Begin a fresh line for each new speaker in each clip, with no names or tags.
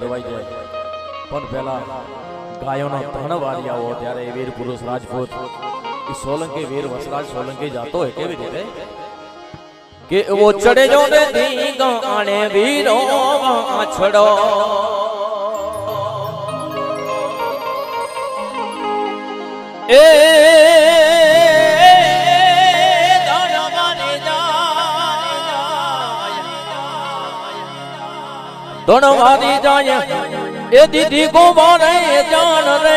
દવાઈ જાય પણ પહેલા ગાયોનો ધણવારી આવો ત્યારે વીર પુરુષ રાજપૂત એ સોલંકી વીર વસરાજ સોલંકી જાતો હોય કેવી રીતે કે વો ચડે જો ને દી ગાણે વીરો છડો એ ધણવારી જાય એ દીદી કુમારે જાન રે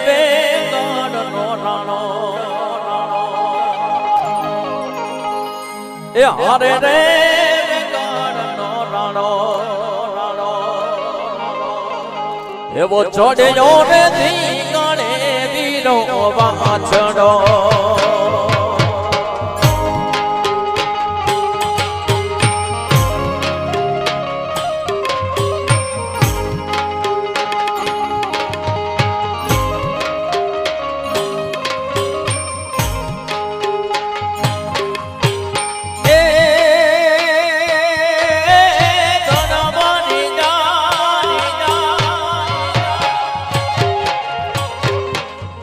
વે કાળનો રાણો એ હારે રે કાળનો રાણો એવો ચોડ્યો રે ધી ગણે વીરો વાછડો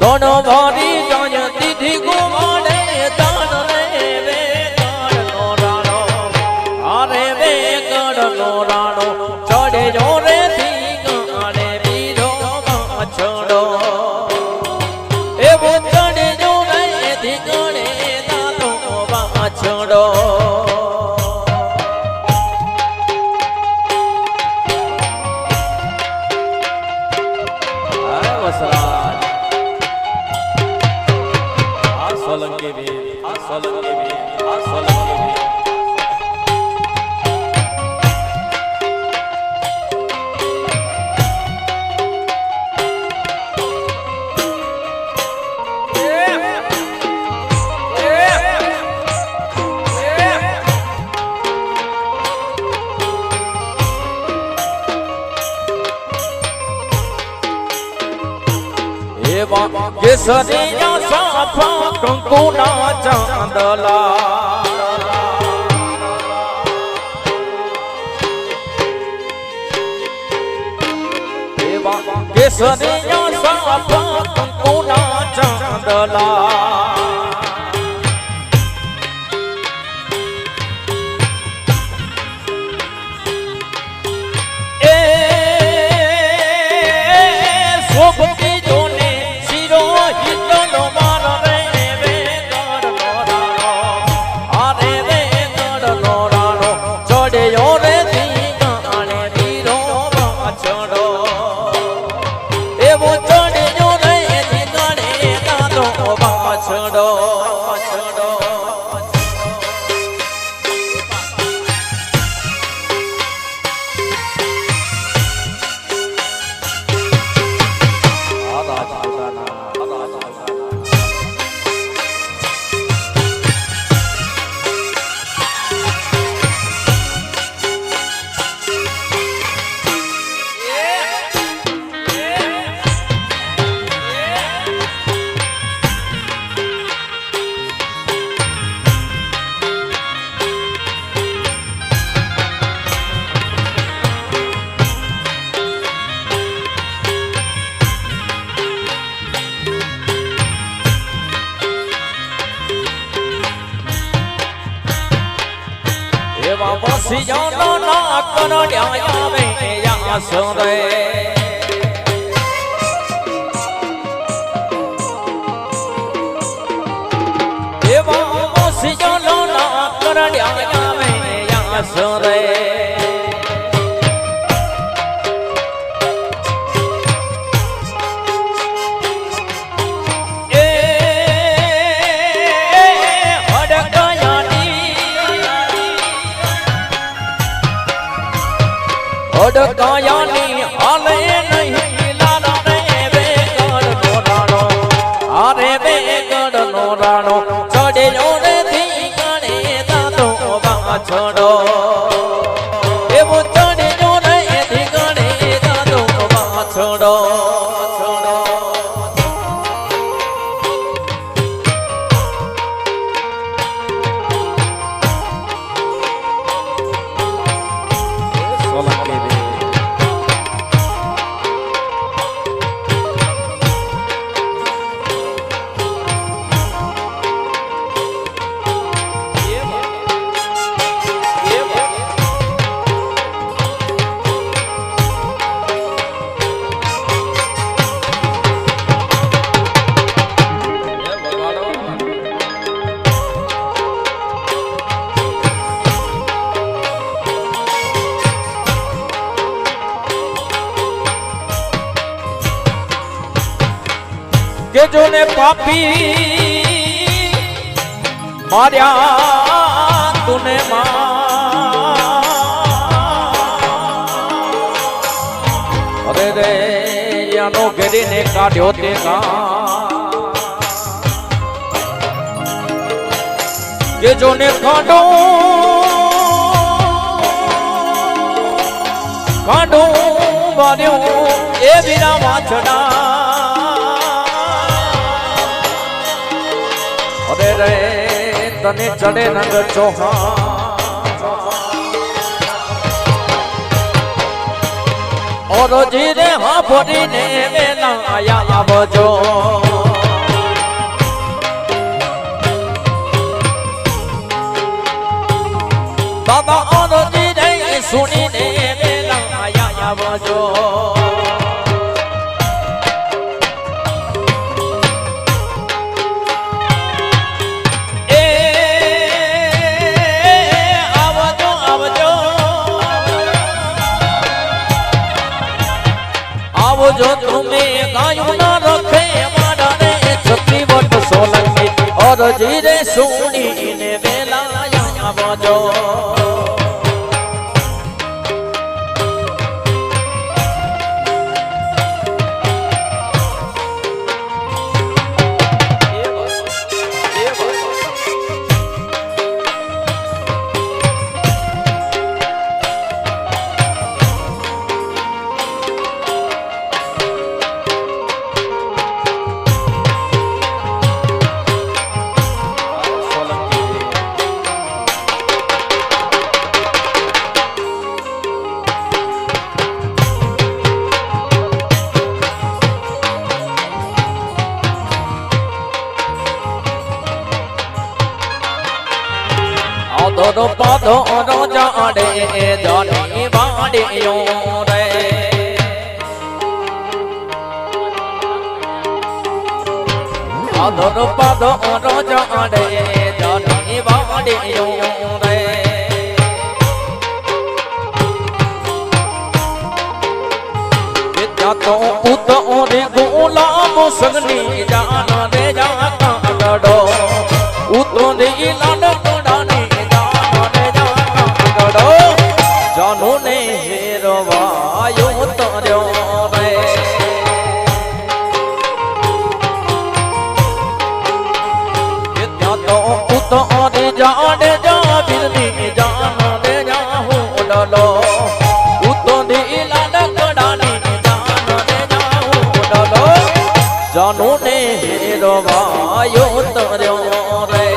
ધણવારી જાય દીધી કુમારે દાન રે વે કાળનો રાણો હારે વે કાળનો રાણો ચડે જો રે ધી ગાણે વીરો વાછડો એવો ચડે જો રે ધી ગાણે દાદો વાછડો સોલંકી વીર આ સોલંકી વીર આ સોલંકી વીર કેસરીયા સાફા કંકુના ચાંદલા કેસરીયા સાફા કંકુના ચાંદલા એ શોભતી વસિયાનો ના કરડ્યા આવે યાસ રે એવા વસિયાનો ના કરડ્યા આવે યાસ રે અડકાયાની હાલે નહીં લાલા રે વે કાળનો રાણો હારે વે કાળનો રાણો ચડે જોડે ધી ગાણે દાદો વાછડો એવો ચડે જોડે ધી ગાણે દાદો વાછડો સોલંકી કે જોને પાપી માર્યા તુને અરે રે યાનો ઘેરીને કાઢ્યો તે કે જોને કાઢો કાઢો માર્યો એ વીરા વાછડા અરે રે તને ચડે રંગ ચૌહાણ ઓર જીરે હા ભરીને વેલા આયા આવજો બાબા ઓર જીરે સુણીને વેલા આયા આવજો जो तुम्हें गायों न रखे मारा रे छत्री वट सोलंकी और जीरे सुनी ने वेला आया बजो दोनों पादों रो जाड़े जानी बाड़ियों रे दोनों पादों रो जाड़े जानी बाड़ियों रे विद्या तो पुत और गुलाम सगनी जान रे जाता लड़ो उतो दी लाड जानू ने हेरवायो तर्यो रे विद्या तो पुत और जाने जा बिरनी जान दे जाहू डलो उतो दी लाड कड़ानी जान दे जाहू डलो जानू ने हेरवायो तर्यो रे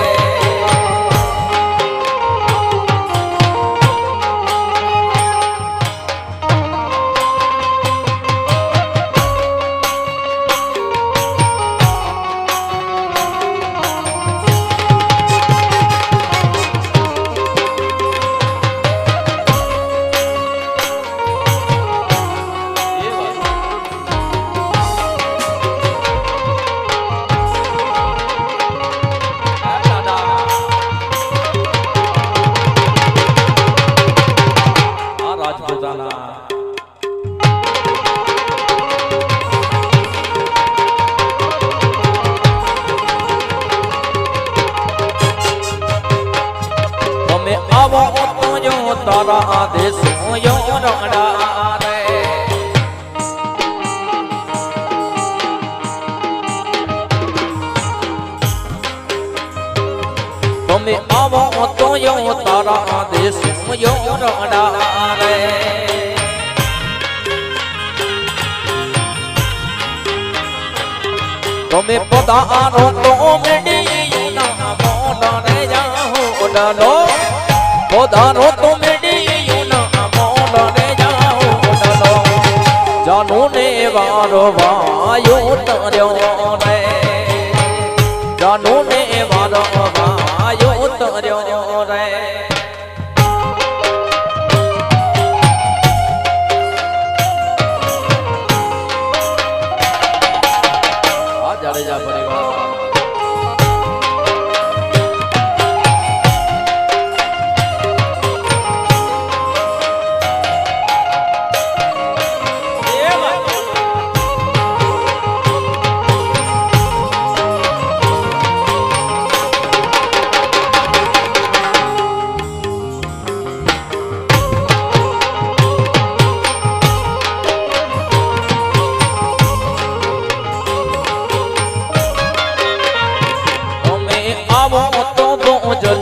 तारा आदेश यो रंगड़ा रे तुम्हें आवो तो यो तारा आदेश यो रंगड़ा रे तुम्हें पधारो तो मेरी ना मोड़ रे जाओ डलो पधारो तो मेरी ना मोड़ रे जाओ डलो जानू ने वारो वायो तर्यो रे जानू ने वारो वायो तर्यो रे आ जाडेजा परिवार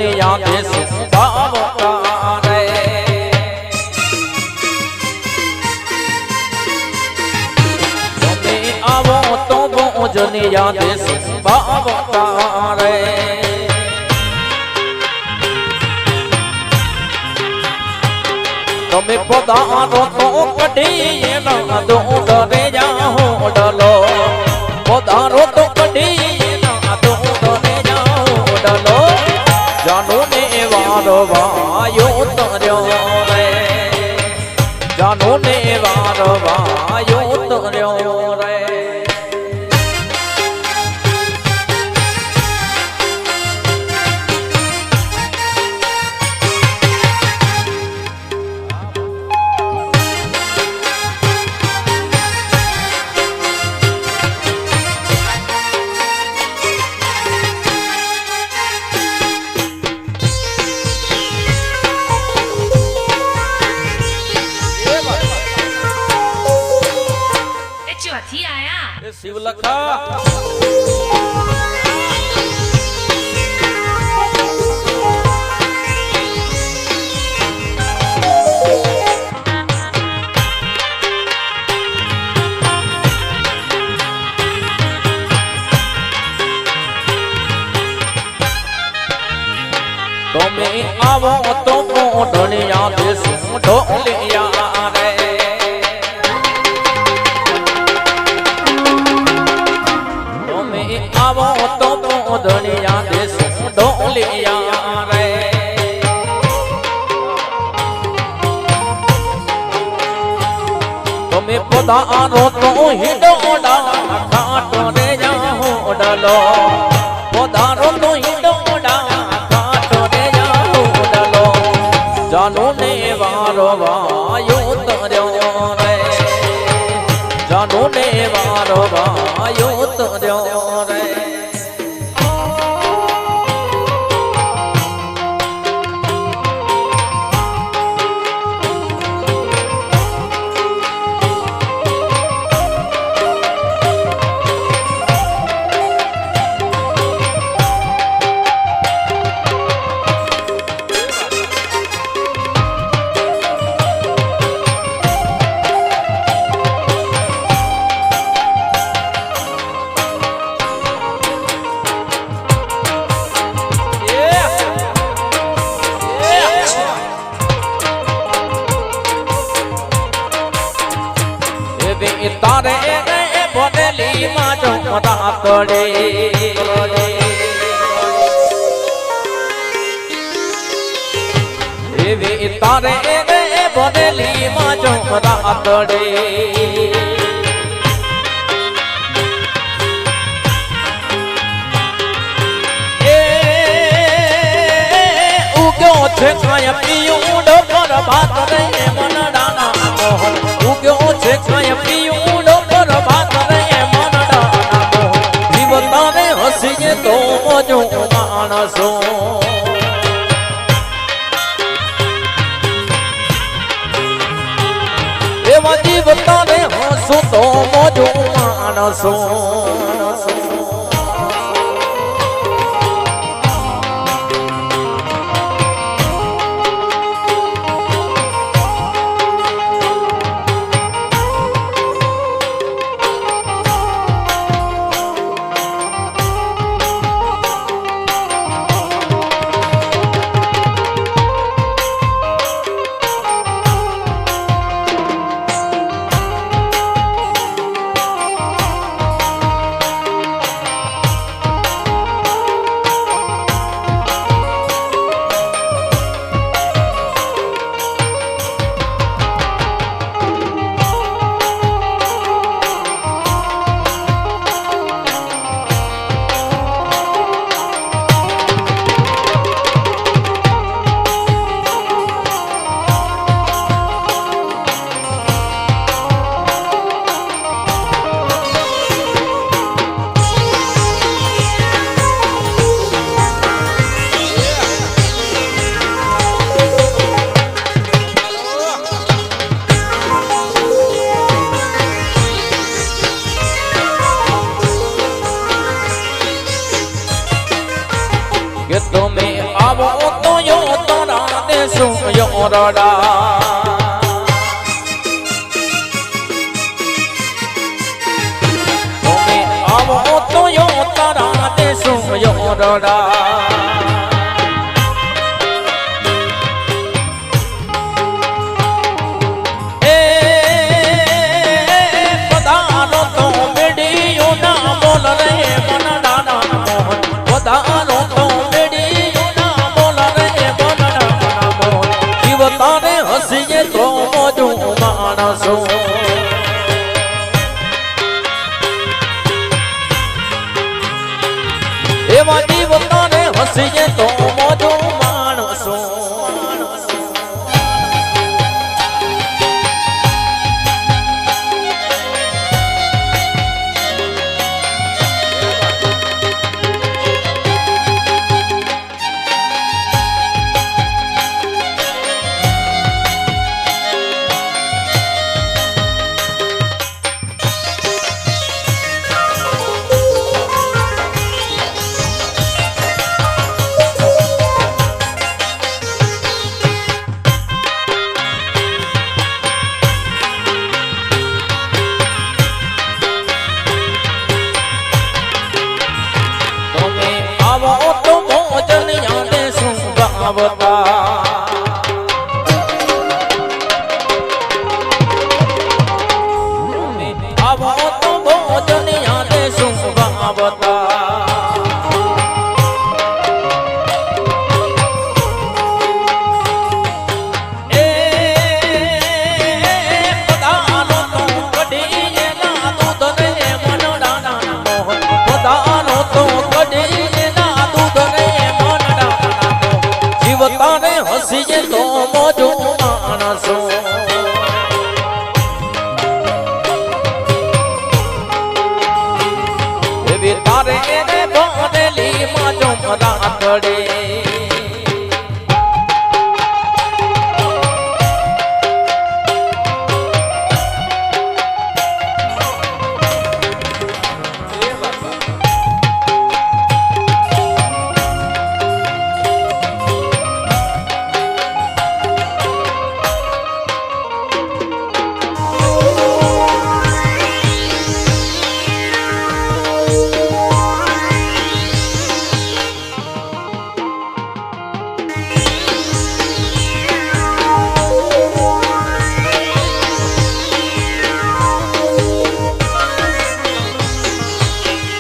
દુનિયા દેશ ભાવતા રે તમે આવો તો દુનિયા દેશ ભાવતા રે તમે પધારો તો કઢી એના દૂધ રે જાઓ ડલો પધારો તો કઢી એના દૂધ રે જાઓ ડલો જાનો ને વારો વાયો તર્યો રે જાનો ને વારો વાયો તર્યો રે શિવલખા તમે આવો તો ઢોલિયા દેશ ઢોલિયા રે આવો તો દુનિયા દેશ ઢોલિયા રે તમે પધારો તો હિડોડા ઘાટો રે જાઓ ડલો પધારો તો હિડોડા ઘાટો રે જાઓ ડલો જાનો ને વારો વાયો તર્યો રે જાનો ને વારો વાયો તર્યો રે તારે બોલેલી માં જમતા પડે એવી તારે બોલેલી માં જમતા પડે એ ઉગ્યો છે કાય પીયું ડોકર ભાત રે મનડાના મોહન ઉગ્યો છે કાય પીયું હસીએ તો મોજો માણસો એવા જીવતાને હસો તો મોજો માણસો યોરડા તમે આવો તો યો તારા દેશું યોરડા એવા દીવતાને હસીએ તો મોજો માણસો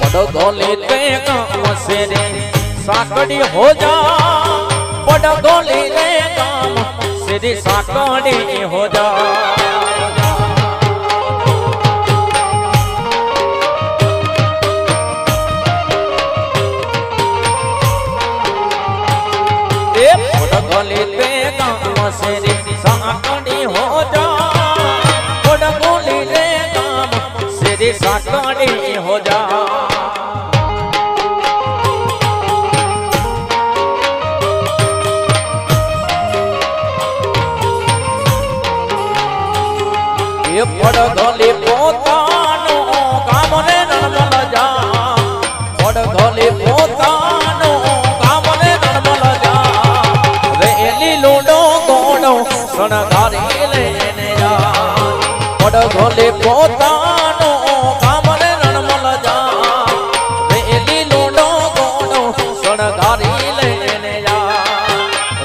पड़गोली ते काम से रे साकड़ी हो जा पड़गोली रे काम से रे साकड़ी हो जा पड़गोली ते काम से रे साकड़ी हो जा पड़गोली रे काम से रे साकड़ी हो जा पड़गोली पोतानो काम रे नर्मल जा पड़गोली पोतानो काम रे नर्मल जा रेली लूडो गोडो सणगारी लेने जा पड़गोली पोतानो काम रे नर्मल जा रेली लूडो गोडो सणगारी लेने जा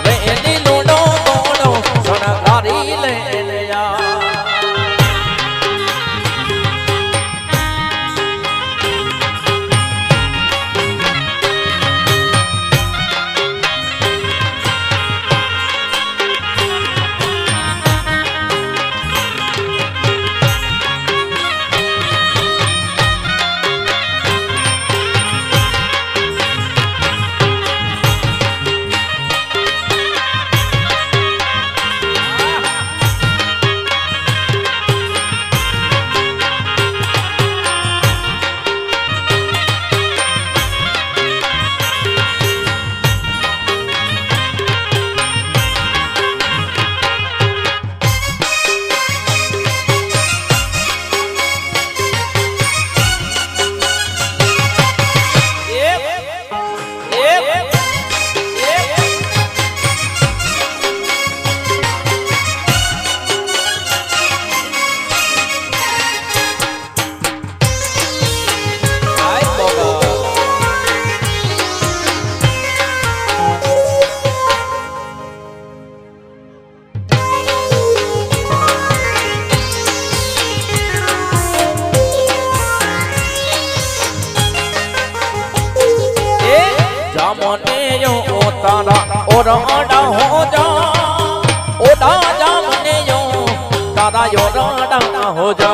रेली लूडो गोडो सणगारी लेने जा ઓરડા હો જા ઓડા જા મને યો તારા ઓરડા હો જા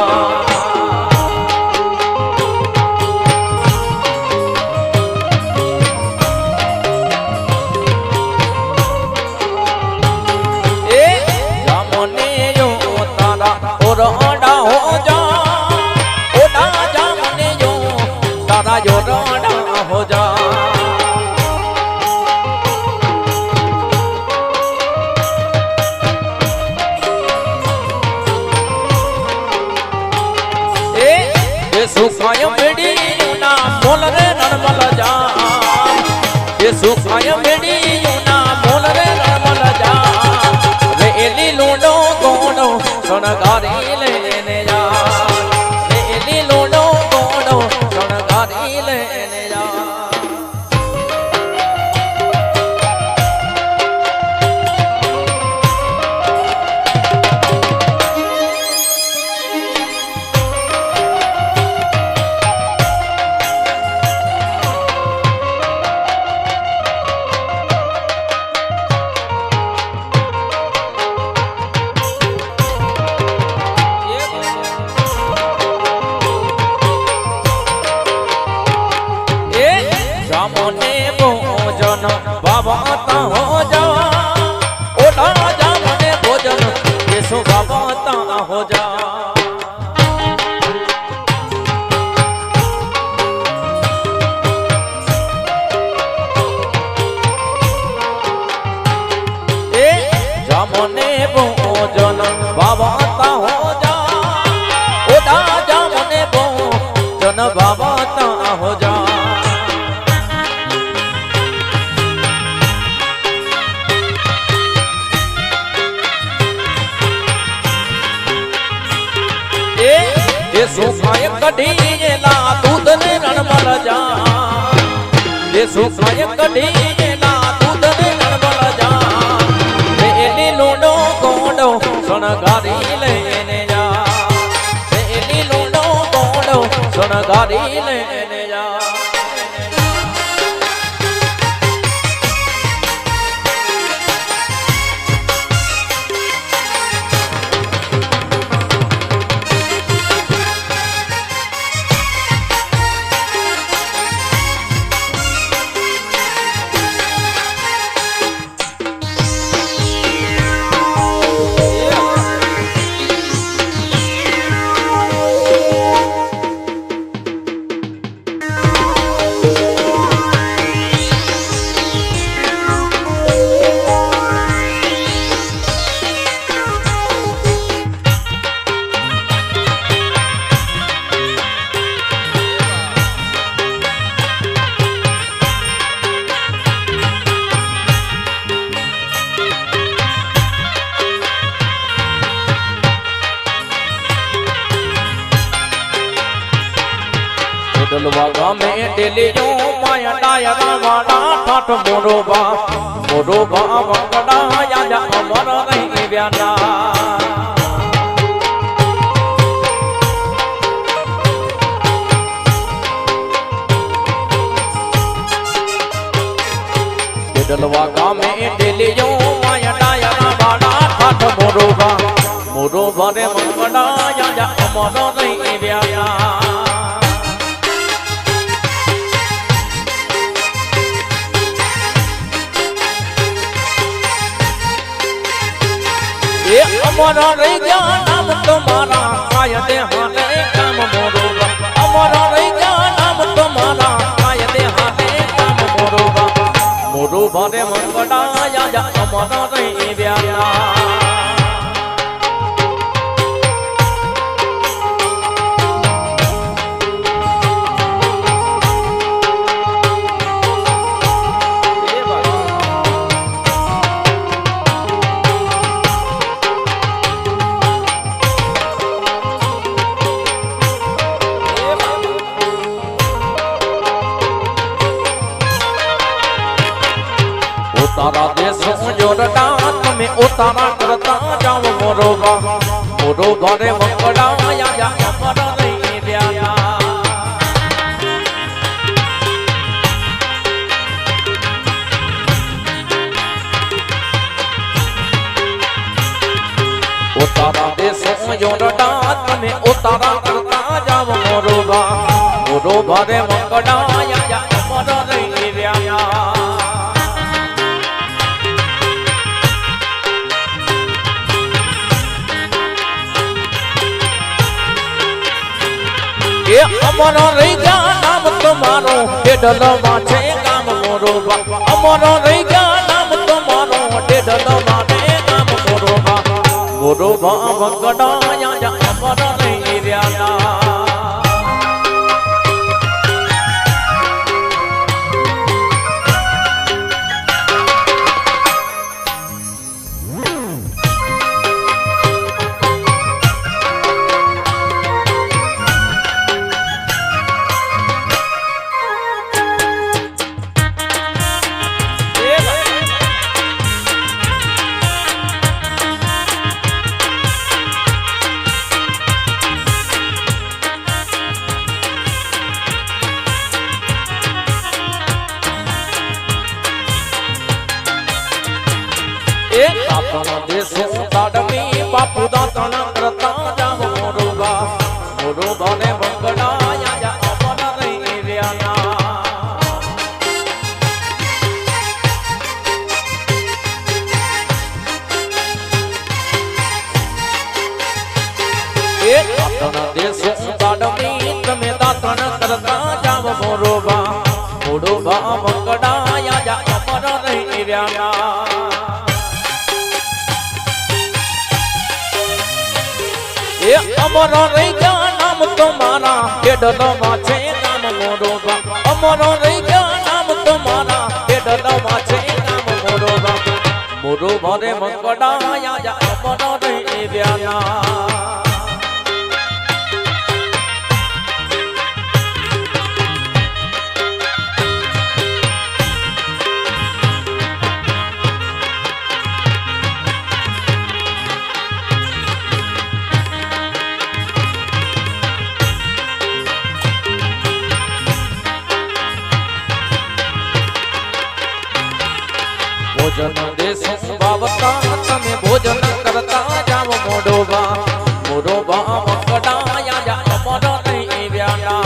ઓરડા હો જા ઓડા જા મને યો તારા ઓરડા હો જા એ સુખાય મેડી ના બોલ રે નરમલ જા એ સુખાય મેડી ના બોલ રે નરમલ જા રે એલી લોડો ગોડો શણગારી લેને જા રે એલી લોડો ગોડો શણગારી લેને જા જામોને ભોજન બાબા હો જા ઓડા જા મને ભોજન કેસો બાબા હો જા એ જામોને ભોજન બાબા હો જા ઓડા જા મને ભોજન બાબા હો જા ये सुखाय कढ़ीला दूध ने रणमल जा ये सुखाय कढ़ीला दूध ने रणमल जा एली लोडो गोडो शणगारी लेने जा एली लोडो गोडो शणगारी लेने जा डलवा गामे डेलियो माया डायरा वाला ठाठ मोरोबा वंगड़ा या अमर नहीं व्याना डलवा गामे डेलियो माया डायरा वाला ठाठ मोरोबा रे वंगड़ा या अमर नहीं व्याना ये अमरा रही गया नाम तुम्हारा कायदे हाले काम मोरोबा अमरा रही गया नाम तुम्हारा कायदे हाले काम मोरोबा रे मंगड़ा या अमरा रही व्याना तारा देशों जोड़ता तुम्हें उतारा करता जाओ मोरोबा रे मंगड़ा या अमर नहीं व्याना મોરો ભારે મંગળાયા અમર રહી રહ્યા એ અમર રહી ગયા નામ તમારો ડેડલમાં છે ગામ મોરો બા અમર રહી ગયા નામ તમારો ડેડલમાં છે ગામ મોરો બા મંગળાયા અમર રહી રહ્યા બાપુ દાતણ કરતા જાવ મોરો બા ને મંગળાયા અમર રહી રહ્યા એ દાતણ દેશો દાડમી તમે દાતણ કરતા જાવ મોરો બા મંગળાયા અમર રહી રહ્યા એ અમર રહી ગયા નામ તમારા ડેડલમાં છે ગામ મોરો બા અમર રહી ગયા નામ તમારા ડેડલમાં છે ગામ મોરો ભારે મંગળાયા અમર રહી રહ્યા ભોજન દેશો બાવતા તમે ભોજન કરતા જાવ મોરો બા મંગળાયા અમર રહી રહ્યા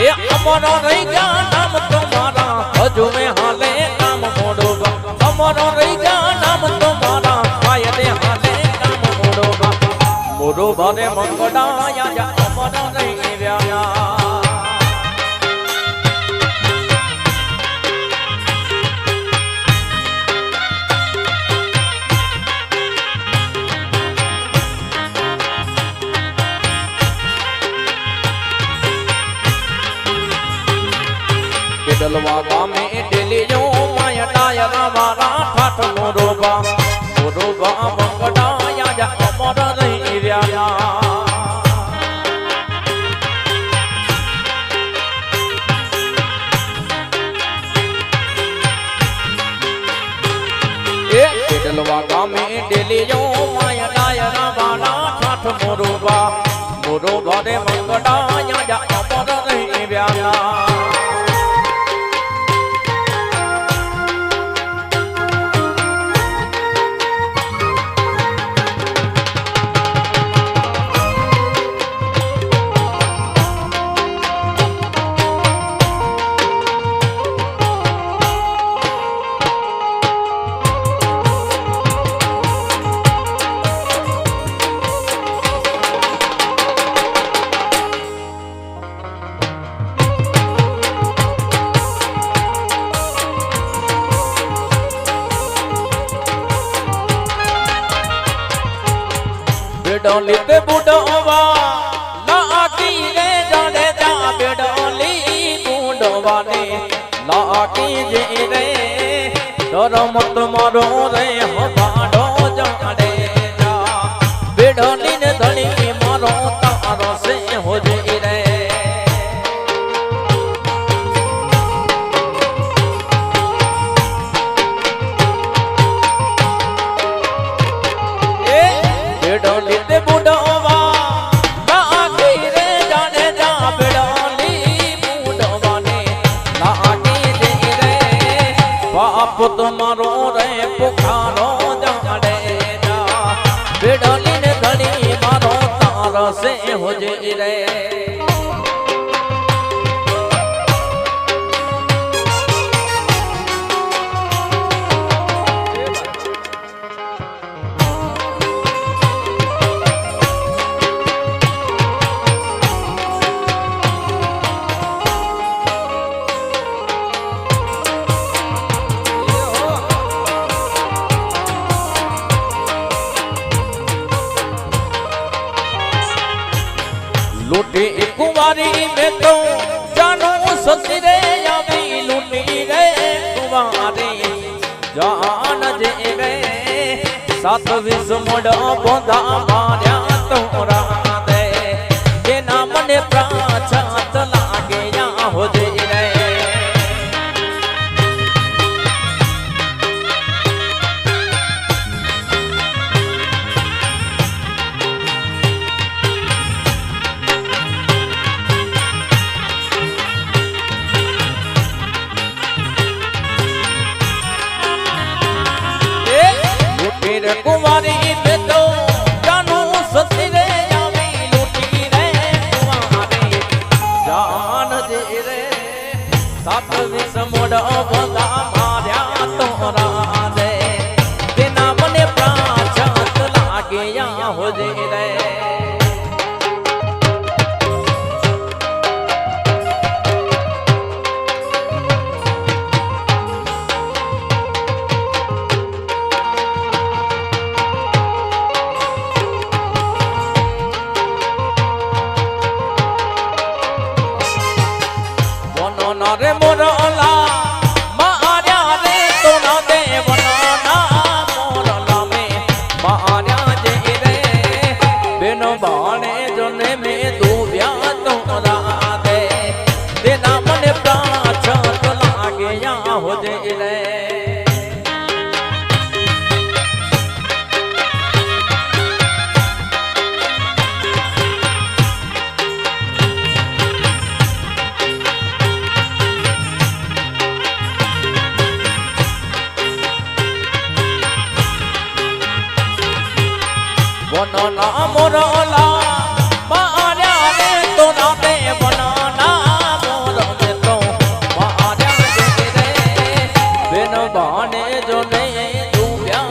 એ અમર રહી ગયા નામ તમારા હજુ મેં હાલે કામ મોરો બા અમર રહી ગયા નામ તમારા કાયદે હાલે કામ મોરો બા ભારે મંગળાયા અમર રહી રહ્યા ડલવા ગામે ડેલીઓ માયા ડાયરા મારા ઠાઠ મોરો બા મંગળાયા અમર રહી રહ્યા એ ડલવા ગામે ડેલીઓ માયા ડાયરા મારા ઠાઠ મોરો બા ભારે મંગળાયા અમર રહી રહ્યા बेडोली पे बुडवा लाटी रे जाने जा बेडोली बुडवा ने लाटी जे रे डर मत मारो रे हमारो जाने जा बेडोली ने धनी मारो तारो से हो जे रे बेडोली ते बुडवा लाटी रे जाने जा बेडोली बुडवा ने लाटी जे रे બાપ તમારો રે પુખારો જાડે જા બેડલી ને ધણી મારો તારસે હોજે રે लूटी कुंवारी में तो जानू सती रे अभी लूटी रे कुंवारी जान जे रे सात विष मोड़ बोधा मार्या तोरा दे के नाम ने प्राचात लागे या हो जे रे कुमारी में तो जानू सती रे आवी लूटी रे कुमारी जान जे रे सात विष मोड़ बंदा मार्या तोरा दे तेना मने प्राचात लागे या हो जे रे रे मोरला मार्या रे तो ना दे बनाना मोरला में मार्या जे रे बिन बाणे जोने में दूब्या तोरा दे तेना मने प्राचात लागे या हो जे रे बनना मोरला मार्या रे तो ना दे बनाना मोर में तो मार्या जे रे बिन बाणे जो नहीं दूब्या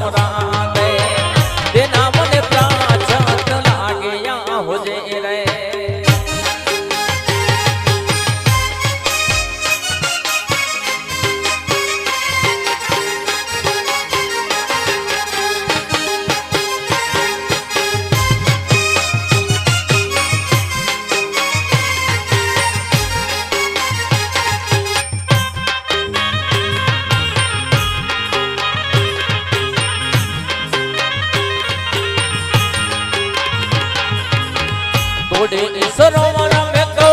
तोरा दे तेना मने प्राचात लागे या हो जे रे तोड़ी सरोवर में तो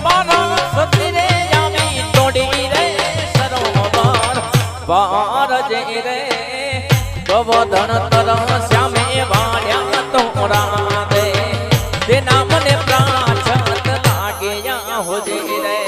मारा सती रे आवी तोड़ी रे सरोवर पार जे रे गोवर्धन तरह श्यामे वाड्या तोरा दे तेना मने प्राचात लागे या हो जे रे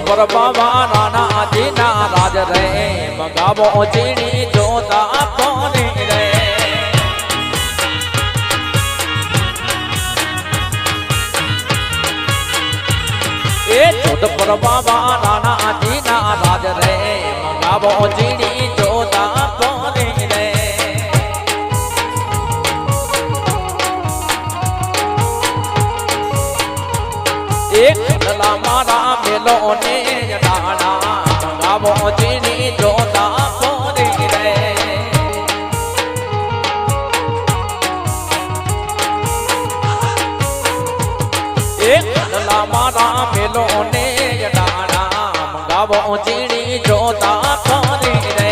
पर बाबा नाना जी नाराज रे मंगावो चीनी जोता पानी रे ए चोद पर बाबा नाना जी नाराज रे मंगावो चीनी जोता पानी रे મારા મેલો ને ડાણા મંગાવો જીની જોતા પોરી રે એક કડલા મારા મેલો ને ડાણા મંગાવો જીની જોતા પોરી રે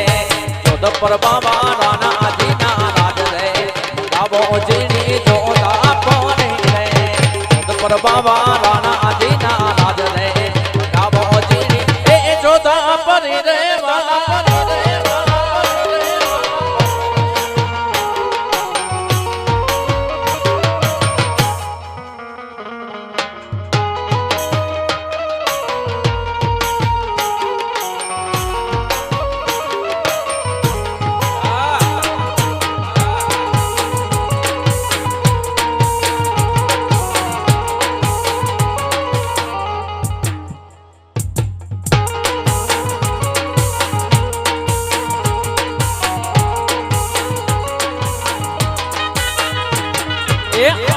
જોધ પર બાબા રાણા જીના રાજ રે મંગાવો જીની જોતા પોરી રે જોધ પર બાબા રાણા જીના રાજ રે મંગાવો જીની એ જોતા પોરી રે વાલા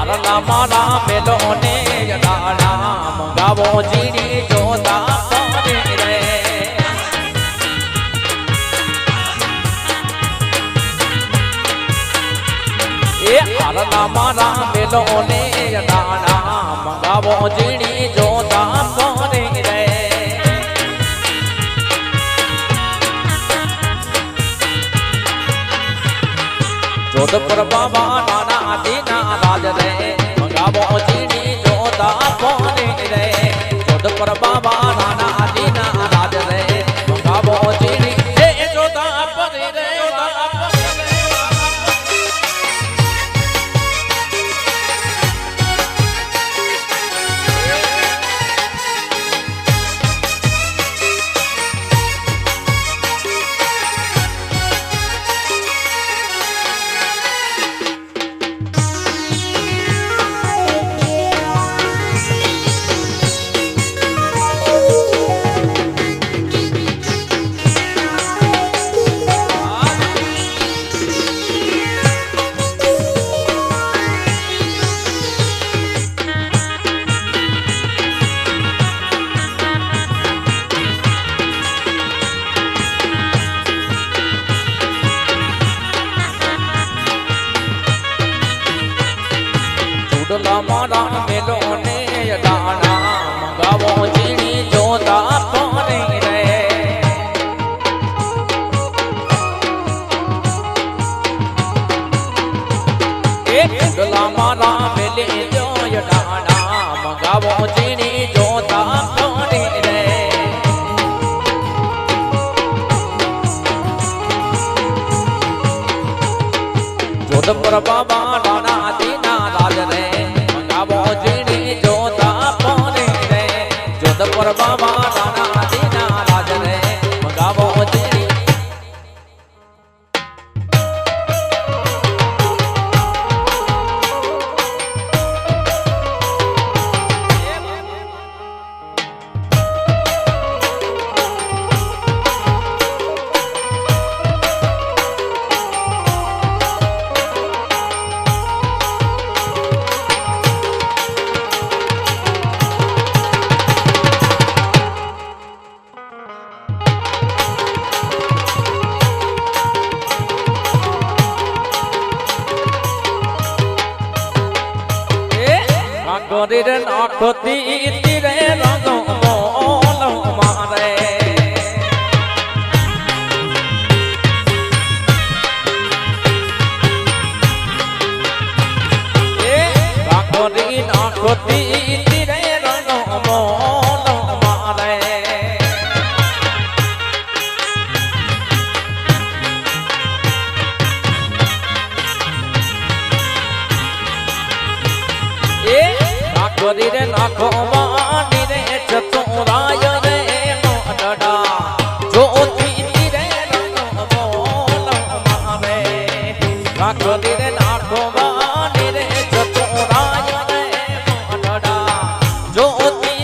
હરલા મારા મેલો ને ડાણા મંગાવો જીની જોતા પોરી રે એ હરલા મારા મેલો ને ડાણા મંગાવો જીની જોતા પોરી રે જોધપુર બાબા નાના દીના રાજ રે મંગાવો જીની જોતા પોરી રે જોધપુર બાબા નાના દીના રાજ રે મંગાવો જીની એ જોતા પોરી રે મારા મેલો ને ડાણા મંગાવો જીની જોતા પોરી રે એક ડલા મારા મેલે જોય ડાણા મંગાવો જીની જોતા પોરી રે જોધપુર બાબા નાના દીના રાજ રે જોધપુર બાબા નાના દીના રાજ રે મંગાવો જીની ગોરીર નાખતી તીરે રંગો મોલ મારે ગોરી નાખતી તીરે રંગો મોલ મારે ગોરી રે નાખો વાણી રે ચતુરાય રે મોડડા જોતી તીરે રંગો મોલ મારે ગોરી રે નાખો વાણી રે ચતુરાય રે મોડડા જોતી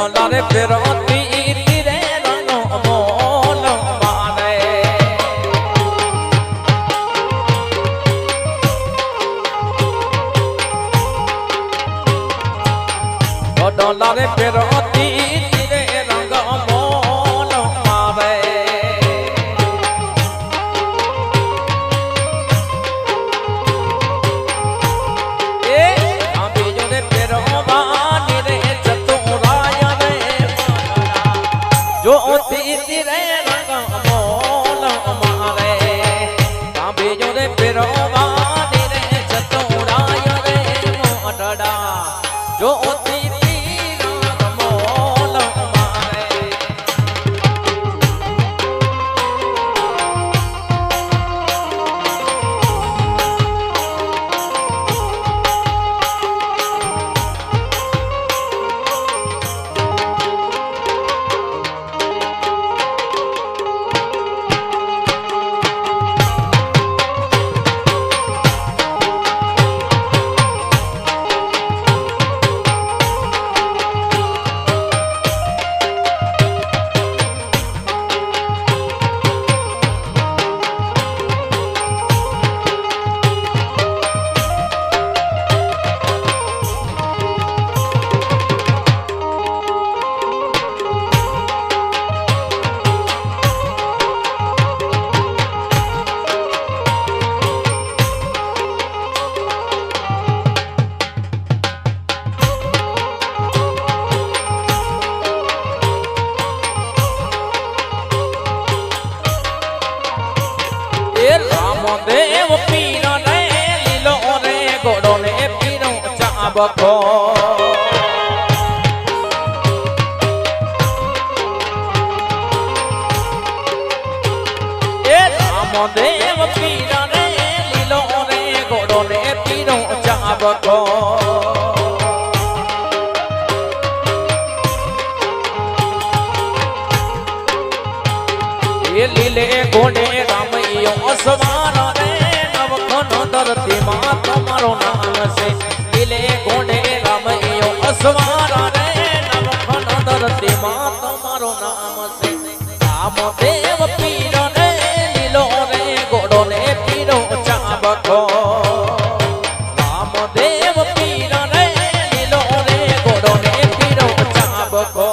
ડોલર ફેરતી તીરે રંગો મોલ મારે ડોલર ફેરતી તીરે રંગો મોલ મારે જો તીરે રંગ મોલ મારે તાંબે જો રે પેરવાની રે ચતુરાય રે મોઢડા જો તીરે રંગ મોલ મારે રામદેવ પીર રે લીલો રે ગોડો ને પીરો ચાબકો એ રામદેવ પીર રે લીલો રે ગોડો ને પીરો ચાબકો એ લીલે ગોડે રામૈયો સવાર રે નવખનો ધરતી માં તમારો નામ છે લીલે ગોડે રામૈયો સવાર રે નવખનો ધરતી માં તમારો નામ છે રામદેવ પીર રે લીલો રે ગોડો ને પીરો ચાબકો રામદેવ પીર રે લીલો રે ગોડો ને પીરો ચાબકો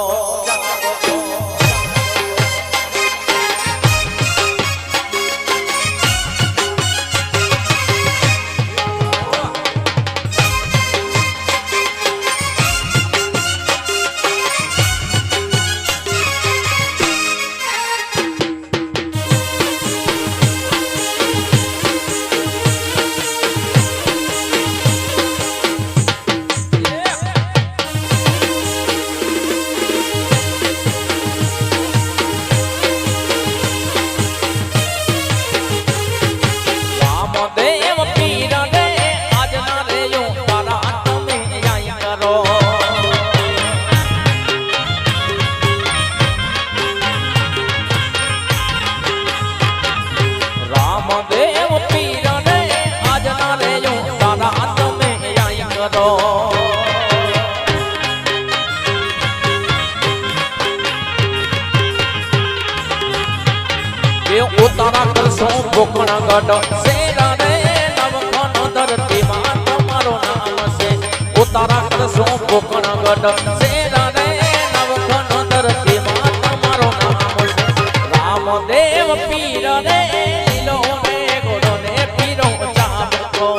ઉતારા કરશો કોકણ ગઢ શેરા રે નવખનો ધરતી માં તમારો નામ છે ઉતારા કરશો કોકણ ગઢ શેરા રે નવખનો ધરતી માં તમારો નામ છે રામદેવ પીર રે લીલો રે ગોડો ને પીરો ચાબકો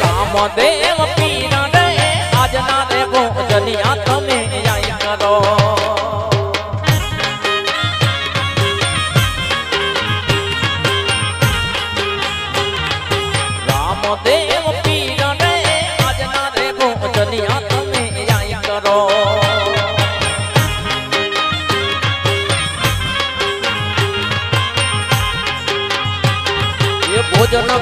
રામદેવ પીર રે આજના રે ભોજનિયા તમે આઈ કરો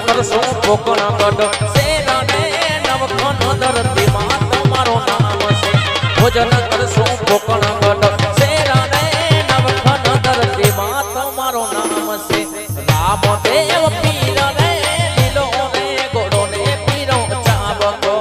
કરશું કોકણ ગઢ શેરા ને નવખન ધરતીમાં તમારો નામ છે ભોજન કરશું કોકણ ગઢ શેરા ને નવખન ધરતીમાં તમારો નામ છે રામદેવ પીર રે લીલો રે ગોળો ને પીરો ચાબકો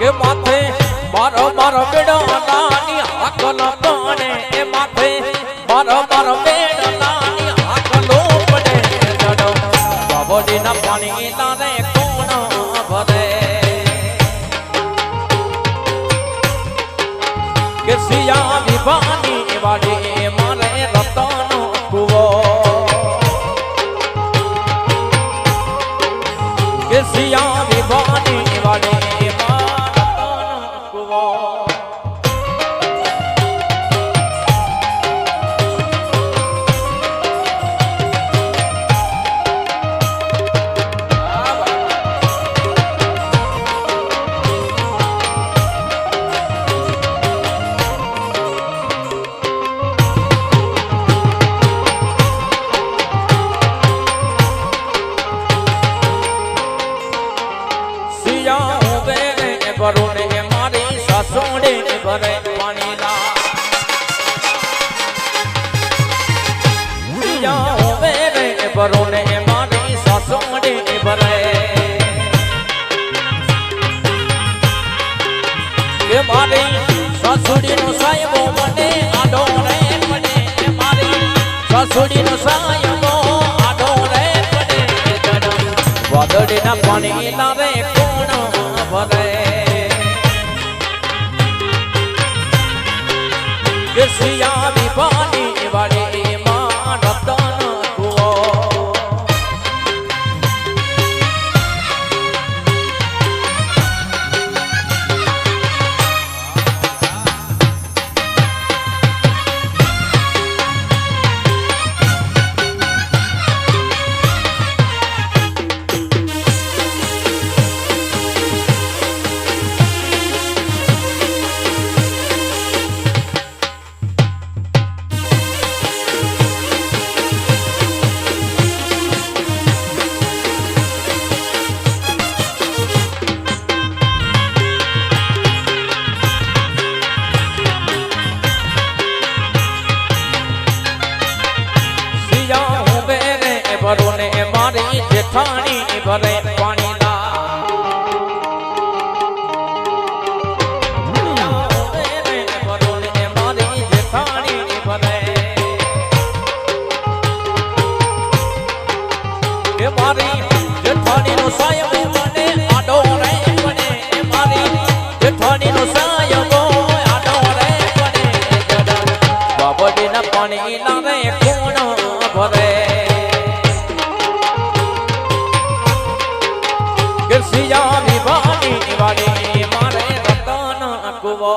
કે માથે મારો મારો બેડો નાની હાકલ પાણે એ માથે મારો મારો બેડો નાની હાકલો પડે જડો બાબોડીના પાણી લારે કોણ ભરે કે સિયા વિભાની વાડી મારે રતન કુવો કે સિયા વિભાની વાડી ભરોને મારી સાસોડે ભરે પાણીલા ભરોને મારી સાસોડે ભરે કે મારી સાસુડીનો સાયબો મને આડો રે પડે મારી સાસુડીનો સાયબો આડો રે પડે વાદળીના પાણી લાવે કોણ ભરે સિયા વિભાની વાડી માં રતન કુવો ભરોને મારી જેઠાણી ભરે પાણીલા ભરોને મારી જેઠાણી ભરે કે મારી જેઠાણીનો સાયબો મને આડો રે પડે મારી જેઠાણીનો સાયબો આડો રે પડે બાબડીના પાણી લાવે કોણ ભરે સિયા વિભાની વાડી મારે રતન કુવો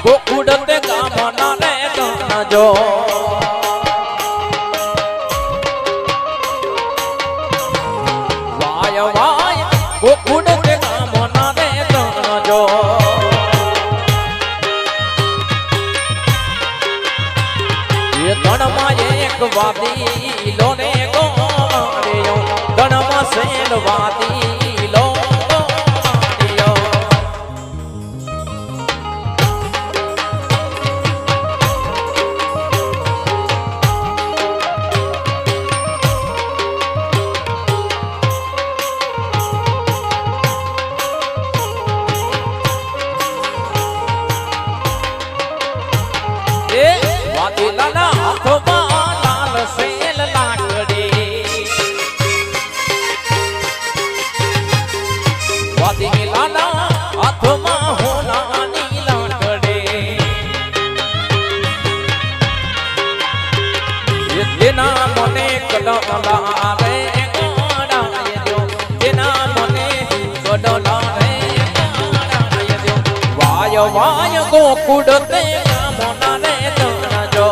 ગોકુડતે ગામના ને ગણજો વાય વાય ગોકુડતે ગામના ને ગણજો એ ધણમાં એક વાદી લોને ગોળ્યો ધણમાં સેલવાતી લો વાદીલાના હાથમાં લાલ સેલ લાકડી વાદીલાના હાથમાં હોનાની લાકડી તેના મને કડલા રે ગાડાય દો તેના મને કડલા રે ગાડાય દો વાય વાય ગોકુળ તે મોના રે તણજો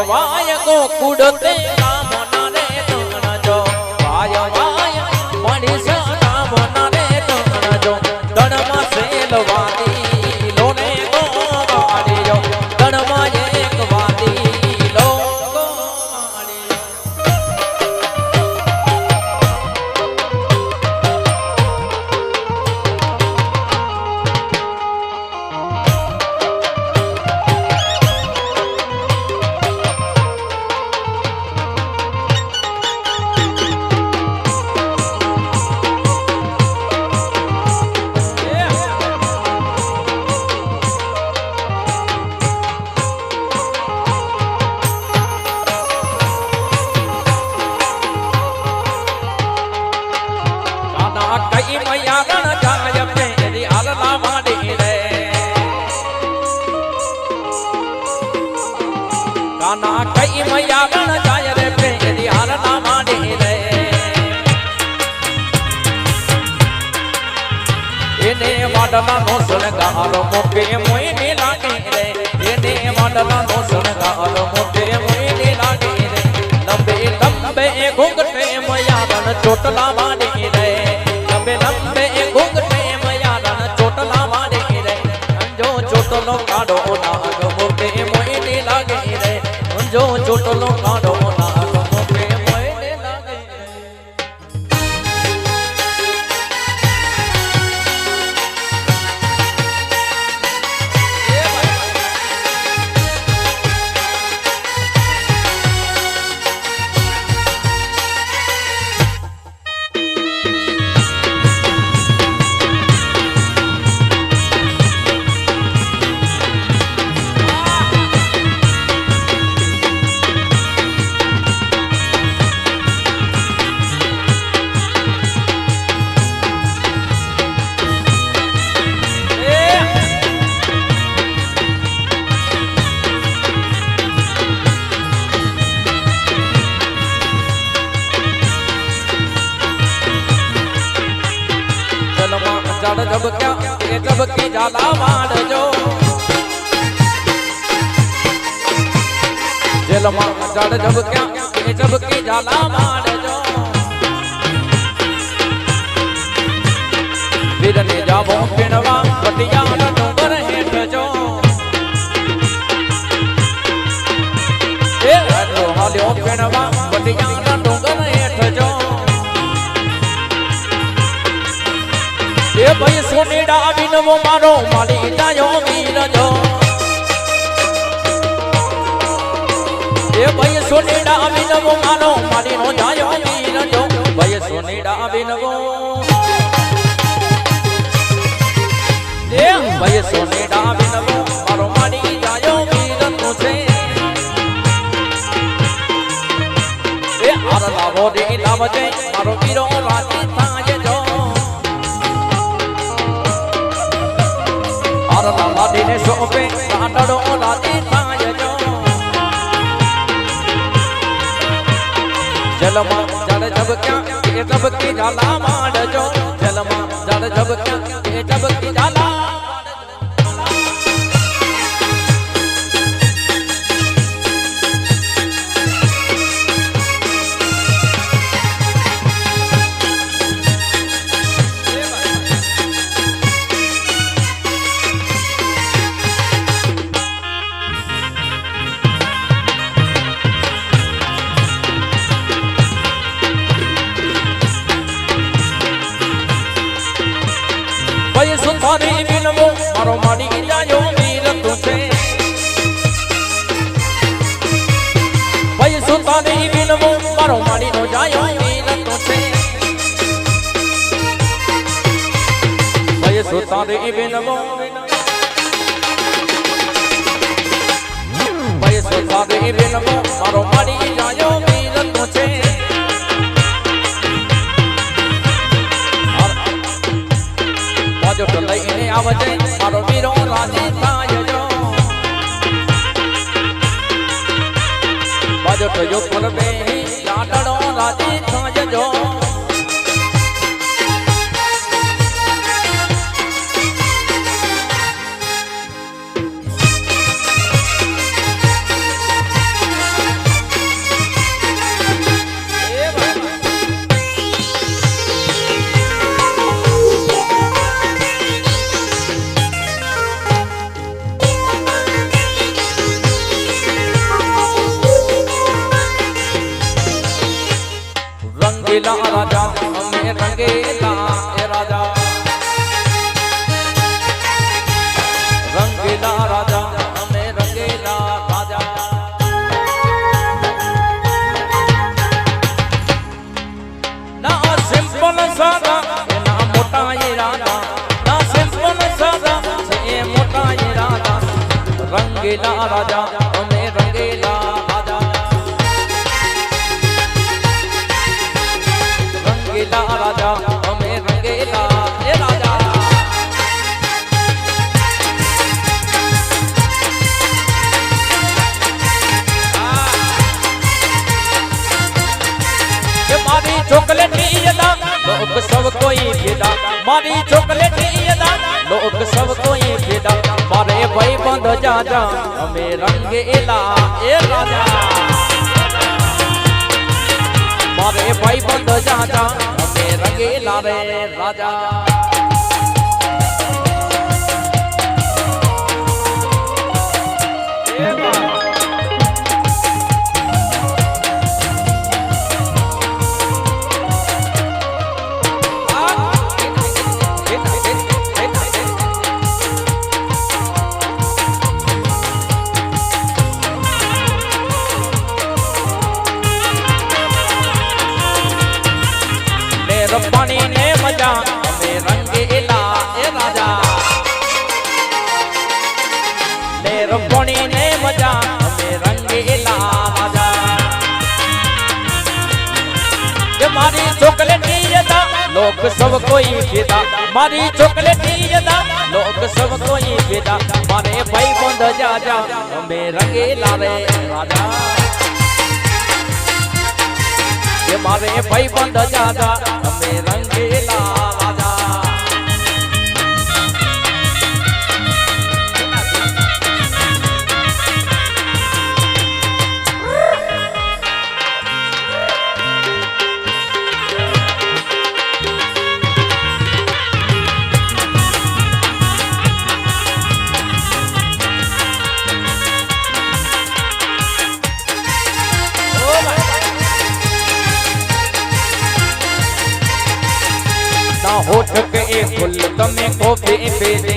વાય ગોકુડતે કામના રે તણજો વાય વાય મણી સકામના રે તણજો તણમાં સેલવાતી લોને ગોવાડીયો તણમાં એક વાતી લો કઈ મૈયા ગણ જાય પેરી હાલના માંડી રે કાના કઈ મૈયા ગણ જાય રે પેરી હાલના માંડી રે એને વાડલા નો સણગાર મોકે મોયની લાગે રે એને વાડલા નો સણગાર મોકે મોયની લાગે રે લંબે લંબે ઘૂંઘટે મૈયા ગણ ચોટલા માંડી રે લંબે લંબે ઘૂંઘટે મયારા ચોટલા માંડી રે અંજો ચોટલો કાઢો નાગ મોકે મોયની લાગે રે અંજો ચોટલો કાઢો નાગ મોકે મોયની લાગે જડ જબક્યા એ જબકી ઝાલા વાળજો જેલમાં જડ જબક્યા એ જબકી ઝાલા વાળજો વીરને જાવો પીણવા પટિયાળ ડુંગર હેઠ જો એ હાલ્યો પીણવા પટિયાળ ડુંગર હેઠ જો એ ભાઈ સોનેડા વિનવો મારો માલી જાયો વીર જો એ ભાઈ સોનેડા વિનવો મારો માલી નો જાયો વીર જો ભાઈ સોનેડા વિનવો એ ભાઈ સોનેડા વિનવો મારો માલી જાયો વીર તું છે એ આર લાવો દે લાવજે મારો વીરો રાજી થાય જો આર લાવા દેને સોપે સાંડડો રાજી થાય જો જલમાં જળ જબક્યા એ જબકી ઝાલા માંડજો જલમાં જળ જબક્યા એ જબકી ઝાલા સુંદરી વિનવો મારો માડી જાયો વીર તું છે ભાઈ સુંદરી વિનવો મારો માડી નો જાયો વીર તું છે ભાઈ સુંદરી વિનવો ભાઈ સુંદરી વિનવો મારો માડી જાયો વીર તું છે બાજો લઈને આવજે મારો વીરો રાજી થાય જો બાજો જો પર બે લાડડો રાજી થાય જો रंगीला राजा हमें रंगीला ए राजा रंगीला राजा हमें रंगीला राजा ना सिंपल सादा ना मोटा ये राजा ना सिंपल सादा से मोटा ये राजा रंगीला राजा हमें रंगीला राजा हमें रंगेला ए राजा ये मारी चॉकलेटी यदा लोग सब कोई फिदा मारी चॉकलेटी यदा लोग सब कोई फिदा मारे भाई बंद जा जा हमें रंगेला ए राजा मारे भाई बंद जा जा हमें रंगीला रे राजा पानी ने मजा हमें रंगीला ए राजा नेर पानी ने मजा हमें रंगीला राजा ये मारी चॉकलेटी यदा लोग सब कोई फिदा मारी चॉकलेटी यदा लोग सब कोई फिदा मारे भाई बंद जा जा हमें रंगीला रे राजा ये मारे भाई बंद जा जा हमें रंगीला राजा ना होठ के फूल तमे कॉफी पे दे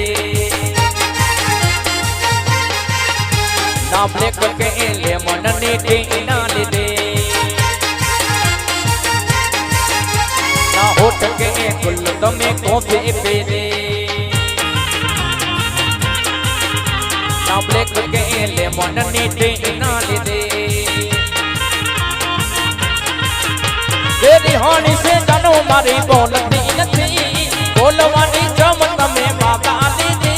ना ब्लैक के लेमन ने के ना ले दे ना होठ के फूल तमे कॉफी पे दे ना ब्लैक के लेमन ने के ना ले दे तेरी हानि से जानो मारी बोलती नहीं बोलवानी जम तमे बाबा दीदी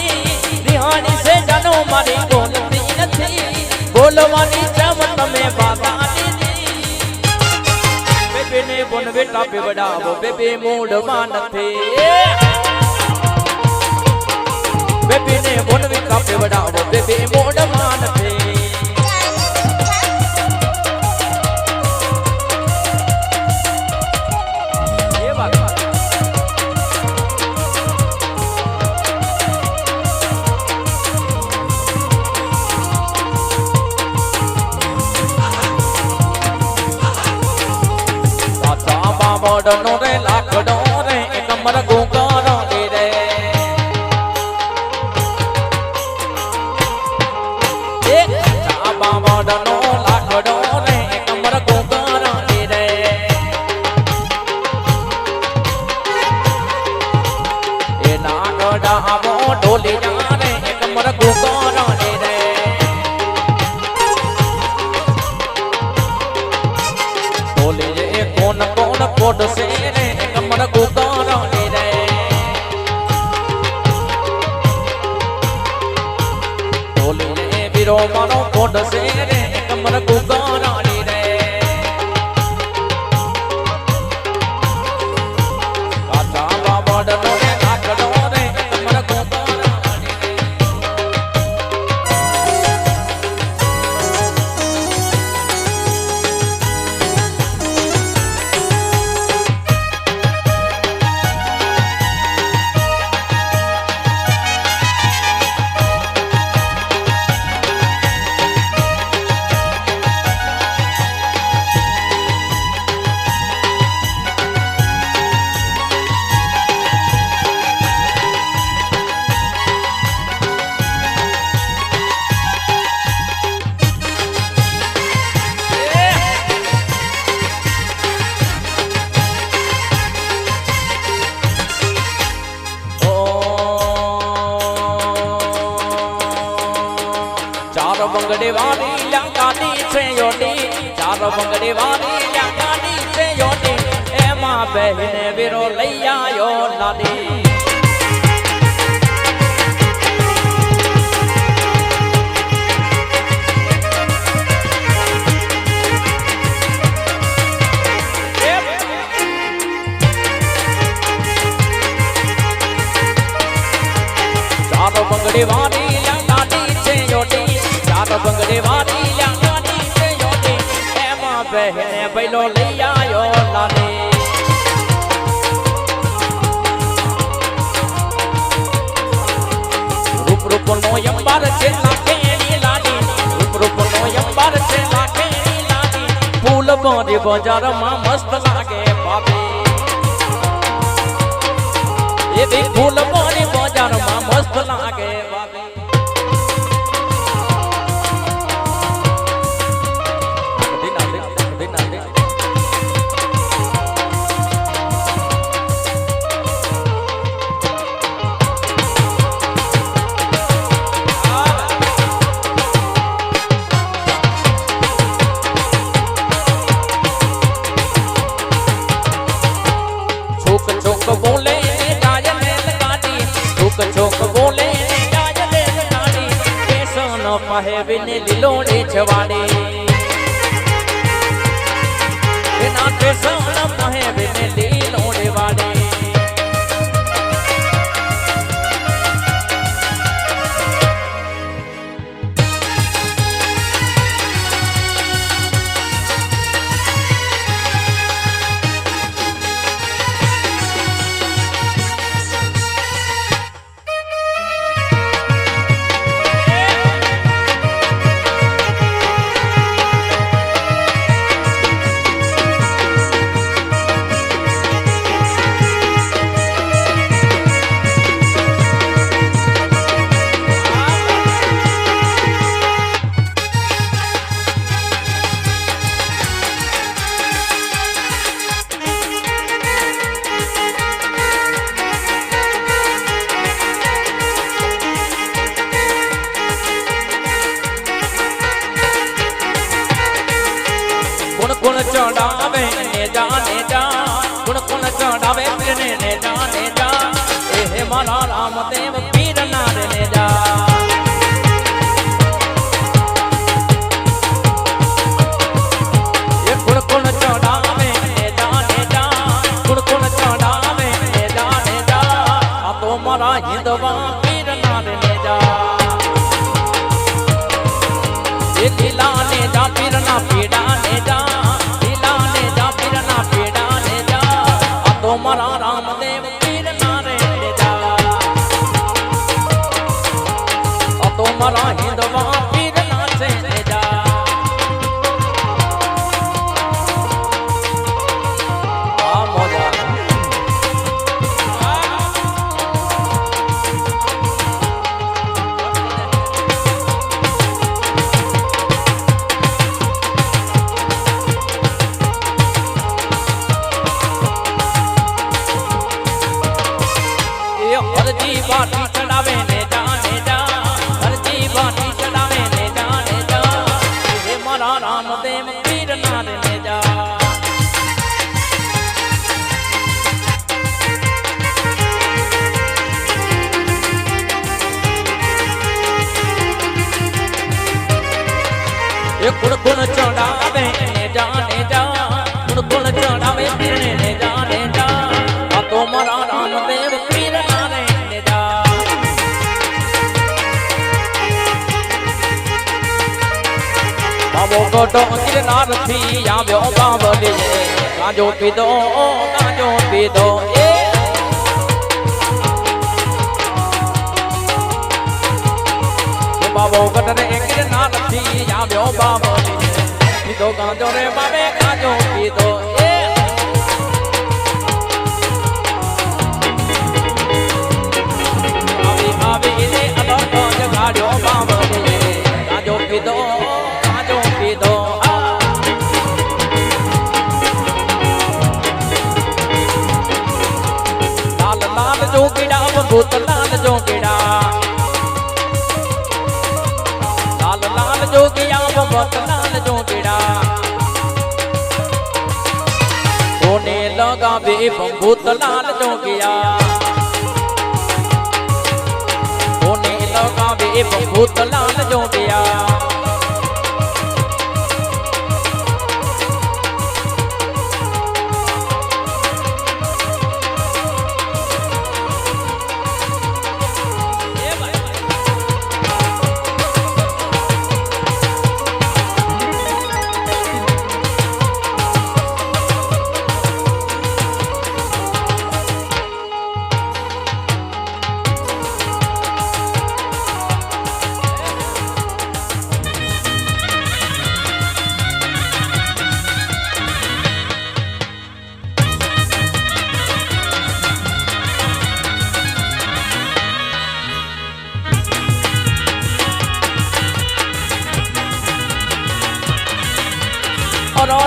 रिहानी से जानो मारी बोलती नहीं बोलवानी जम तमे बाबा दीदी बेबे ने बोन बेटा पे बड़ावो बेबे मूड मानते बेबे ने बोन बेटा पे बड़ावो बेबे मूड मानते नो रे लाखड़ो रे कमर गोगारा दे रे बाबा नो लाखड़ो रे कमर गोगारा दे रे ए नागड़ा वो डोले जा रे कमर गोगारा दे रे डोले कौन कौन कोड से रे कमर गोगारा दे रे डोले बिरो मानो कोड से रे कमर गोगारा दे रे आजा बाबा डनो रे लाखड़ो रे कमर गोगारा दे रे बंगड़े वाली लंकानी से योटी चार बंगड़े वाली लंकानी से योटी ए मां बहने बिरो लैया यो लाली चार बंगड़े वाली लंकानी से योटी चार बंगड़े वाली लंकानी से योटी ए मां बहने बैलो लैया यो लाली रूप रूप नो यंबर से लाखेनी लाली रूप रूप नो यंबर से लाखेनी लाली फूल बांधे बाजार मां मस्त लागे बाबे ये भी फूल बांधे बाजार मां मस्त लागे बाबे चोक बोले जाजले गाड़ी केसन पहे बिन लिलोड़े छवाड़े बिना केसन पहे बिन लिलोड़े वाड़े ચડાવે પીરને ને જા એ મારા રામદેવ પીર ના રે ને જા એ કુણ કુણ ચડાવે ને જા કુણ કુણ ચડાવે ને જા આ તો મારા હિંદવા પીર ના રે ને જા એ લીલા ને જા પીર ના પીડા ને જા લીલા ને જા પીર ના પીડા ને જા આ તો મારા રામદેવ પીર ના રે ને જા આ તો મારા હિંદવા પીર ના છે ને જા આ મોજા હરજી બાટી ચડાવે ને જા હરજી બાટી ચડાવે ને જા હે મારા રામદેવ પીર ના રે જા એ કુણ કુણ ચડાવે ને જા કુણ કુણ ચડાવે પીર ને જા આ તો મારા રામદેવ પીર ના રે બાબો ગોટો ગિરનાર થી આવ્યો બાબલી ગાજો પીધો એ બાબો ગટરે ગિરનાર થી આવ્યો બાબલી પીધો ગાજો રે બાબે ગાજો પીધો એ આવી રે અલગ જગાડ્યો બાબલી ગાજો પીધો લાલ લાલ જોગીડા ભૂત લાલ જોગીડા લાલ લાલ જોગીયા ભૂત લાલ જોગીડા કોને લગાવે ભૂત લાલ જોગીયા કોને લગાવે ભૂત લાલ જોગીયા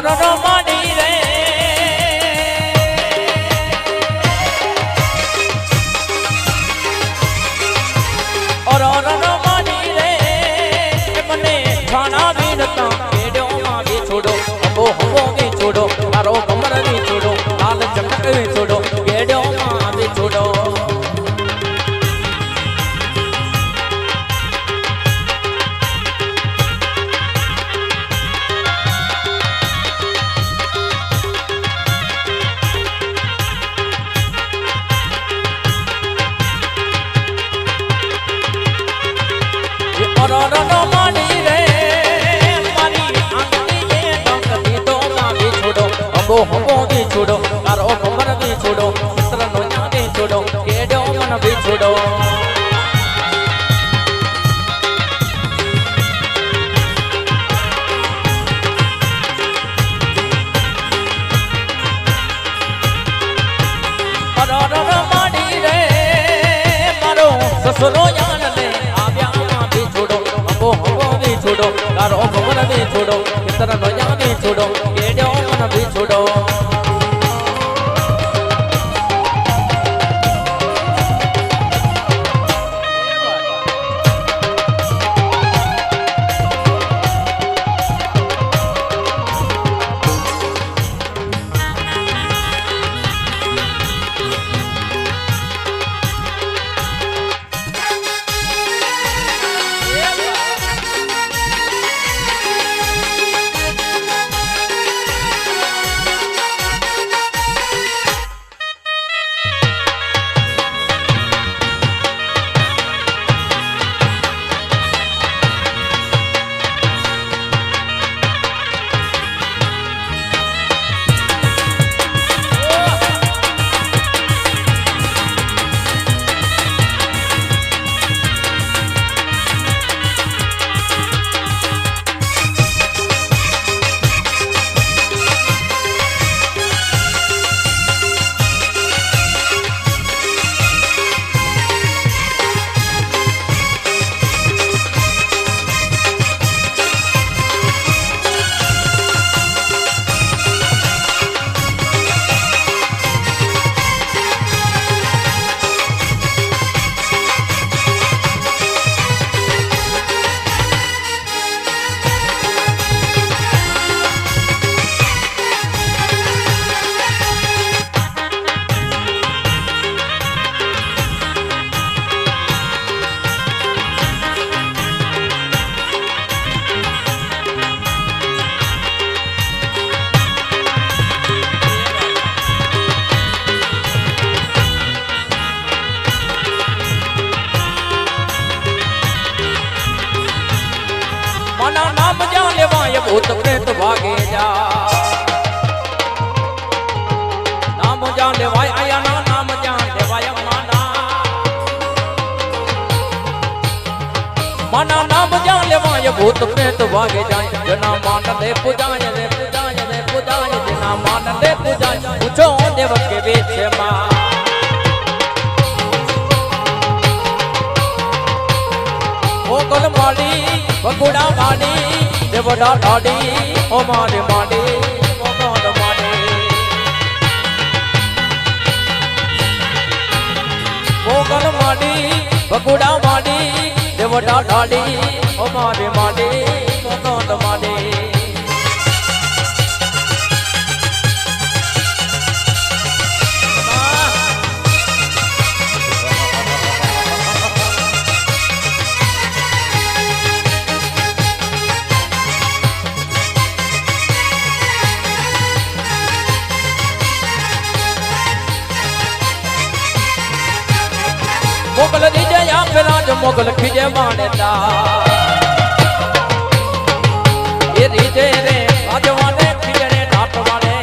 રો માડી રે રો માડી રે મને ખાના વિનતા કેડ્યો માં બી છોડો હબો હબો બી છોડો મારો કમર બી છોડો લાલ ચમક બી છોડો કેડ્યો માં બી છોડો રો માડી રે મારી આંગળી ને ડંક દીધો માં બી છોડો હબો હબો બી છોડો મારો કમર બી છોડો મિત્ર નો યાદે છોડો કેડો મન બી છોડો રો માડી રે મારો સસરો યાન લે આવ્યા બી છોડો હબો હબો બી છોડો તારો કમર બી છોડો મિત્ર નો યાદે છોડો કેડો મન બી છોડો જ્યાં લેવાય આયાના નામ જ્યાં લેવાય માના નામ જ્યાં લેવાય ભૂત પ્રેત ભાગે જાય જેના માન લે પૂજાય રે પૂજાય રે પૂજાય જેના માન લે પૂજાય પૂછો દેવ કે વેચે માં મોગલ માડી બગુડા માડી દેવડા ડાડી ઓ મારે માડી મોગલ માડી મોગલ માડી બગુડા માડી દેવડા ડાડી ઓ મારે માડી મોગલ માડી મોગલ દીજયા પેલા જ મોગલ ખીજે માનેતા એ રીજે રે રાજવાને ખીજે રે ઢાટવાને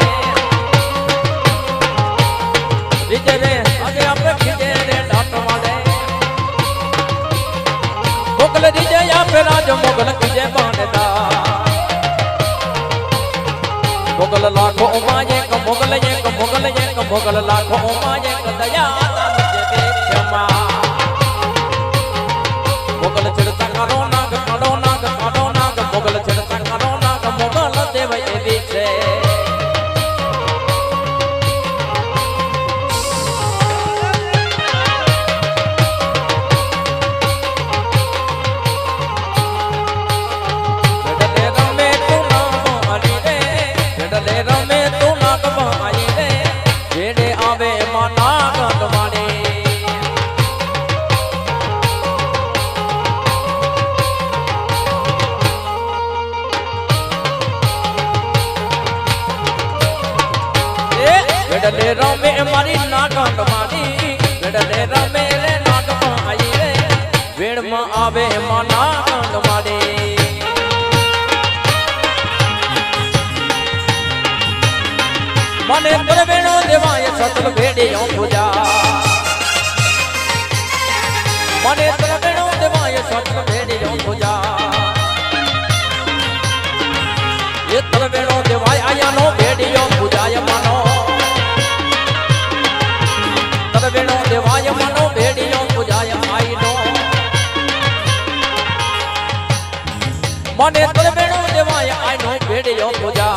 રીજે રે આજે આપણે ખીજે રે ઢાટવાને મોગલ દીજયા પેલા જ મોગલ ખીજે માનેતા મોગલ લાખો ઉમાજે ક મોગલ લાખો ઉમાજે ક દયા ક્ષમા મોગલ ચડતા કાઢો નાગ મોગલ ચડતા કાઢો નાગ મોગલ દેવ એવી છે રમે તું નામ હરી રે રમે તું નાગ ભાઈ રે જેડે આવે માં નાગ વાણી વેડલે રમે મારી નાગણ મારી વેડલે રમે રે નાગ ભાઈ રે વેડમાં આવે માં નાગણ મારી મને તરવેણો દેવાય સતલ ભેડિયો પૂજા મને તરવેણો દેવાય સતલ ભેડિયો પૂજા એ તરવેણો દેવાય આયાનો ભેડિયો પૂજાય માનો તરવેણો દેવાય માનો ભેડિયો પૂજાય આઈનો મને તરવેણો દેવાય આઈનો ભેડિયો પૂજા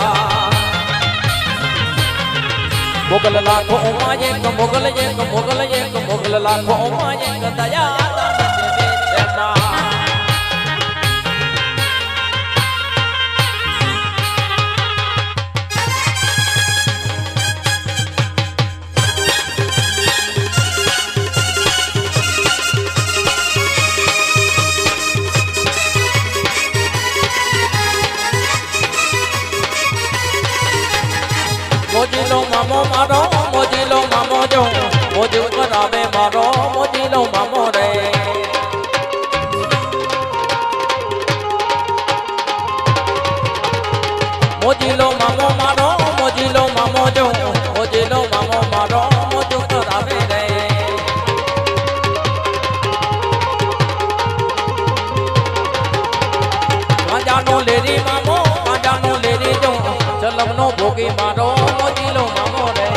મોગલ લાખો ઉમાજે ક મોગલ લાખો ઉમાજે ક દયા મોજીલો મામો મારો મોજીલો મામો જો મોજું કરાવે મારો મોજીલો મામો રે મોજીલો મામો મારો મોજીલો મામો જો મોજીલો મામો મારો મોજું કરાવે રે ગાંજાનો લેરી મામો ગાંજાનો લેરી જો ચલમનો ભોગી મારો મોજીલો મામો રે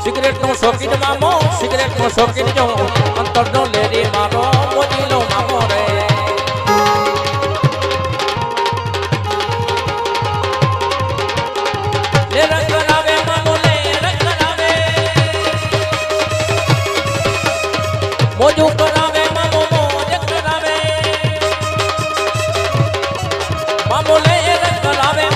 સિગરેટ નો શોખીન મામો સિગરેટ નો શોખીન જો અંતર નો લેરી મારો મોજીલો મામો રે લે રંગ કરાવે મામો લે રંગ કરાવે મોજું કરાવે મામો મોજ કરાવે મામો લે રંગ કરાવે